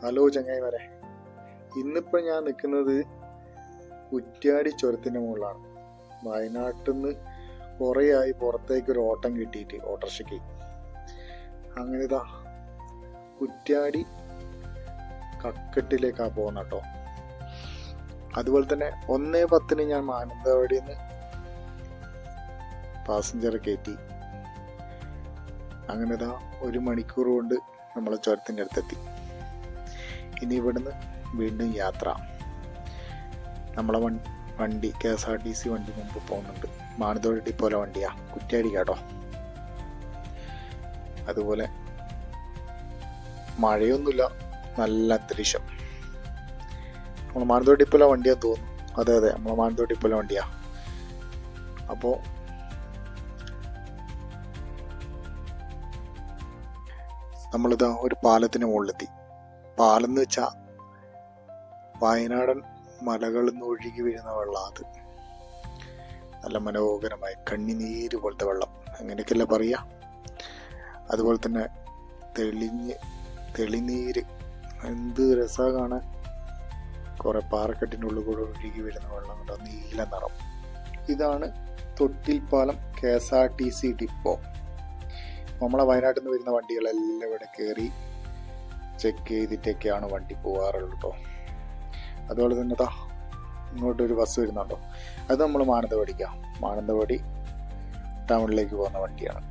Hello ചങ്ങായിമാരെ, ഇന്നിപ്പോൾ ഞാൻ നിൽക്കുന്നത് കുറ്റ്യാടി ചുരത്തിൻ്റെ മുകളിലാണ്. വയനാട്ടിൽ നിന്ന് കുറേ ആയി പുറത്തേക്ക് ഒരു ഓട്ടം കിട്ടിയിട്ട് ഓട്ടോറിക്ഷയ്ക്ക്. അങ്ങനെ ഇതാ കുറ്റ്യാടി കക്കട്ടിലേക്കാണ് പോകുന്നത് കേട്ടോ. അതുപോലെ തന്നെ 1:10 ഞാൻ മാനന്തവാടിയിൽ നിന്ന് പാസഞ്ചർ കയറ്റി. അങ്ങനെ ഇതാ 1 മണിക്കൂർ കൊണ്ട് നമ്മളെ ചുരത്തിൻ്റെ അടുത്തെത്തി. ഇനി ഇവിടുന്ന് വീണ്ടും യാത്ര. നമ്മളെ വണ്ടി KSRTC വണ്ടി മുമ്പ് പോകുന്നുണ്ട്. മാനന്തവാടി ഡിപ്പോയിലെ വണ്ടിയാ, കുറ്റ്യാടി കേട്ടോ. അതുപോലെ മഴയൊന്നുമില്ല, നല്ല അന്തരീക്ഷം. നമ്മൾ മാനന്തവാടി ഡിപ്പോയിലെ വണ്ടിയാന്ന് തോന്നുന്നു. അതെ നമ്മളെ മാനന്തവാടി ഡിപ്പോയിലെ വണ്ടിയാ. അപ്പോൾ നമ്മളിതാ ഒരു പാലത്തിന് മുകളിലെത്തി. പാലം എന്ന് വെച്ചാൽ വയനാടൻ മലകളിൽ നിന്ന് ഒഴുകി വീഴുന്ന വെള്ളം. അത് നല്ല മനോഹരമായ കണ്ണിനീര് പോലത്തെ വെള്ളം, അങ്ങനെയൊക്കെയല്ലേ പറയുക. അതുപോലെ തന്നെ തെളിനീര്, എന്ത് രസമാണ് കാണാൻ. കുറെ പാറക്കെട്ടിൻ്റെ ഉള്ളിൽ കൂടെ ഒഴുകി വീഴുന്ന വെള്ളം കണ്ടോ, നീല നിറം. ഇതാണ് തൊട്ടിൽപ്പാലം KSRTC ഡിപ്പോ. നമ്മളെ വയനാട്ടിൽ നിന്ന് വരുന്ന വണ്ടികളെല്ലാം ഇവിടെ കയറി ചെക്ക് ചെയ്തിട്ടൊക്കെയാണ് വണ്ടി പോകാറുള്ളത് കേട്ടോ. അതുപോലെ തന്നെ ഇങ്ങോട്ടൊരു ബസ് വരുന്നുണ്ടോ, അത് നമ്മൾ മാനന്തവാടി ടൗണിലേക്ക് പോകുന്ന വണ്ടിയാണ്.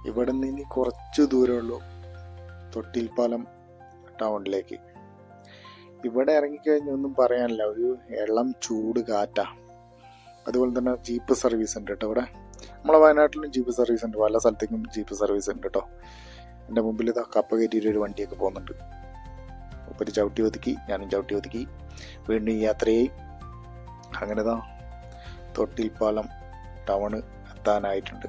ഇവിടെ നിന്ന് ഇനി കുറച്ച് ദൂരമുള്ളൂ തൊട്ടിൽപ്പാലം ടൗണിലേക്ക്. ഇവിടെ ഇറങ്ങിക്കഴിഞ്ഞൊന്നും പറയാനില്ല, ഒരു ഇളം ചൂട് കാറ്റാ. അതുപോലെ തന്നെ ജീപ്പ് സർവീസ് ഉണ്ട് കേട്ടോ ഇവിടെ. നമ്മളെ വയനാട്ടിലും ജീപ്പ് സർവീസ് ഉണ്ട്, പല സ്ഥലത്തേക്കും ജീപ്പ് സർവീസ് ഉണ്ട് കേട്ടോ. എൻ്റെ മുമ്പിൽ കപ്പ കയറ്റിയിട്ട് ഒരു വണ്ടിയൊക്കെ പോകുന്നുണ്ട്. ഒരു ചവിട്ടി ഒതുക്കി, ഞാനും ചവിട്ടി ഒതുക്കി, വീണ്ടും യാത്രയായി. അങ്ങനെ തൊട്ടിൽപ്പാലം ടൗണ് എത്താനായിട്ടുണ്ട്.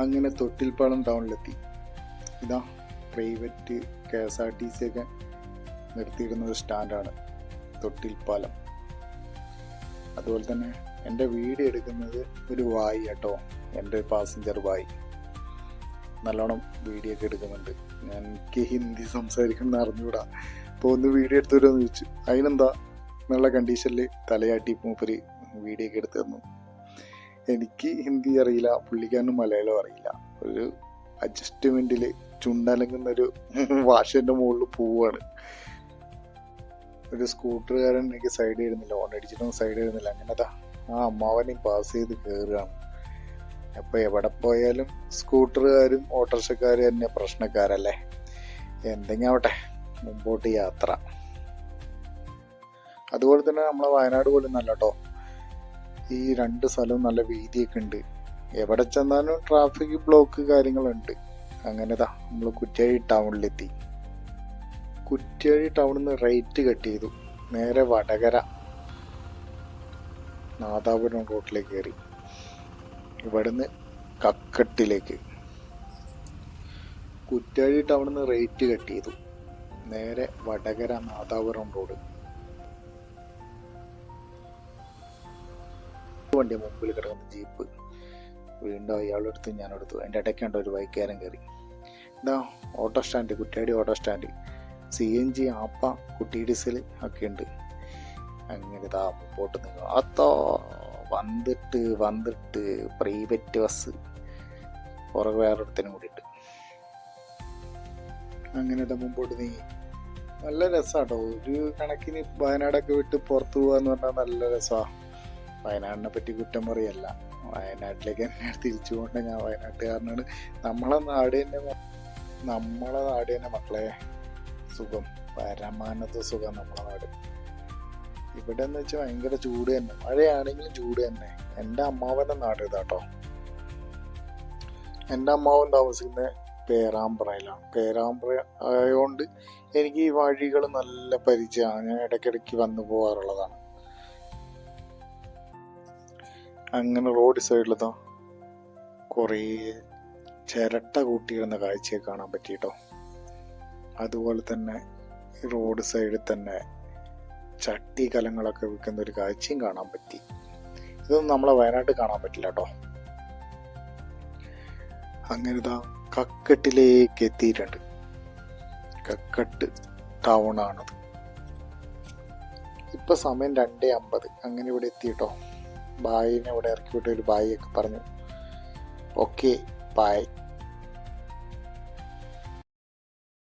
അങ്ങനെ തൊട്ടിൽപ്പാലം ടൗണിലെത്തി. ഇതാ പ്രൈവറ്റ് KSRTC ഒക്കെ നിർത്തിയിരുന്ന ഒരു സ്റ്റാൻഡാണ് തൊട്ടിൽപ്പാലം. അതുപോലെ തന്നെ എൻ്റെ വീഡിയോ എടുക്കുന്നത് ഒരു വായി കേട്ടോ, എൻ്റെ പാസഞ്ചർ വായി. നല്ലോണം വീഡിയോ ഒക്കെ എടുക്കുന്നുണ്ട്. എനിക്ക് ഹിന്ദി സംസാരിക്കുന്ന അറിഞ്ഞുകൂടാ. അപ്പോൾ ഒന്ന് വീഡിയോ എടുത്തു വരുമെന്ന് ചോദിച്ചു. അതിനെന്താ എന്നുള്ള കണ്ടീഷനിൽ തലയാട്ടി മൂപ്പര് വീഡിയോ ഒക്കെ എടുത്തു തന്നു. എനിക്ക് ഹിന്ദി അറിയില്ല, പുള്ളിക്കാരനും മലയാളം അറിയില്ല. ഒരു അഡ്ജസ്റ്റ്മെൻറ്റിൽ ചുണ്ടലങ്ങുന്നൊരു ഭാഷേൻ്റെ മുകളിൽ പോവുകയാണ്. ഒരു സ്കൂട്ടറുകാരൻ എനിക്ക് സൈഡ് ചെയ്യുന്നില്ല, ഓൺ അടിച്ചിട്ടൊന്നും സൈഡ് ചെയ്യുന്നില്ല. അങ്ങനെ ആ അമ്മാവനെയും പാസ് ചെയ്ത് കയറുകയാണ്. അപ്പോൾ എവിടെ പോയാലും സ്കൂട്ടറുകാരും ഓട്ടോറിക്ഷക്കാരും തന്നെ പ്രശ്നക്കാരല്ലേ. എന്തെങ്കിലും ആവട്ടെ, മുമ്പോട്ട് യാത്ര. അതുപോലെ തന്നെ നമ്മളെ വയനാട് പോലും നല്ല കേട്ടോ. ഈ 2 സ്ഥലവും നല്ല വീതിയൊക്കെ ഉണ്ട്. എവിടെ ചെന്നാലും ട്രാഫിക് ബ്ലോക്ക് കാര്യങ്ങളുണ്ട്. അങ്ങനെ നമ്മൾ കുറ്റ്യാടി ടൗണിലെത്തി. കുറ്റ്യാടി ടൗണിൽ നിന്ന് റൈറ്റ് കട്ട് ചെയ്തു, നേരെ വടകര നാദാപുരം റോട്ടിലേക്ക് കയറി. ഇവിടുന്ന് കക്കട്ടിലേക്ക്. കുറ്റ്യാടി ടൗണിൽ നിന്ന് റൈറ്റ് കട്ട് ചെയ്തു, നേരെ വടകര നാദാപുരം റോഡ്. വണ്ടി മുമ്പിൽ കിടക്കുന്ന ജീപ്പ്. വീണ്ടും അയാളെടുത്ത് ഞാനെടുത്തു. എൻ്റെ ഇടയ്ക്ക് ഒരു ബൈക്കുകാരൻ കയറി. Auto stand, Kuttiady auto stand. CNG, ആപ്പ, കുട്ടി ഡീസൽ ഒക്കെ ഉണ്ട്. അങ്ങനെ മുമ്പോട്ട് നീങ്ങാ. വന്നിട്ട് പ്രൈവറ്റ് ബസ് പുറകെ വേറൊരുത്തനും കൂടിയിട്ട്. അങ്ങനെ മുമ്പോട്ട് നീങ്ങി. നല്ല രസമാട്ടോ. ഒരു കണക്കിന് വയനാടൊക്കെ വിട്ട് പുറത്തു പോകാന്ന് പറഞ്ഞാൽ നല്ല രസമാണ്. വയനാടിനെ പറ്റി കുറ്റം പറയല്ല, വയനാട്ടിലേക്ക് തന്നെ തിരിച്ചു പോകേണ്ട ഞാൻ വയനാട്ടുകാരനാണ്. നമ്മളെ നാട് തന്നെ മക്കളെ സുഖം, പരമാനന്ദ സുഖം നമ്മളെ നാട്. ഇവിടെ എന്ന് വെച്ചാൽ ഭയങ്കര ചൂട് തന്നെ, മഴയാണെങ്കിലും ചൂട് തന്നെ. എൻ്റെ അമ്മാവൻ്റെ നാട് ഇതാട്ടോ. എൻ്റെ അമ്മാവൻ താമസിക്കുന്നത് പേരാമ്പ്രയിലാണ്. പേരാമ്പ്ര ആയതുകൊണ്ട് എനിക്ക് ഈ വഴികൾ നല്ല പരിചയമാണ്. ഞാൻ ഇടയ്ക്കിടയ്ക്ക് വന്നു പോകാറുള്ളതാണ്. അങ്ങനെ റോഡ് സൈഡിൽ കുറേ ചിരട്ട കൂട്ടിയിടുന്ന കാഴ്ചയെ കാണാൻ പറ്റിയിട്ടോ. അതുപോലെ തന്നെ റോഡ് സൈഡിൽ തന്നെ ചട്ടി കലങ്ങളൊക്കെ വിൽക്കുന്ന ഒരു കാഴ്ചയും കാണാൻ പറ്റി. ഇതൊന്നും നമ്മളെ വയനാട്ടിൽ കാണാൻ പറ്റില്ല കേട്ടോ. അങ്ങനെ ഇതാ കക്കട്ടിലേക്ക് എത്തിയിട്ടുണ്ട്. കക്കട്ട് ടൗൺ ആണത്. ഇപ്പൊ സമയം 2:50. അങ്ങനെ ഇവിടെ എത്തിയിട്ടോ. ബായിനെ ഇവിടെ ഇറക്കി വിട്ട് ഒരു ബായി ഒക്കെ പറഞ്ഞു. Okay, by.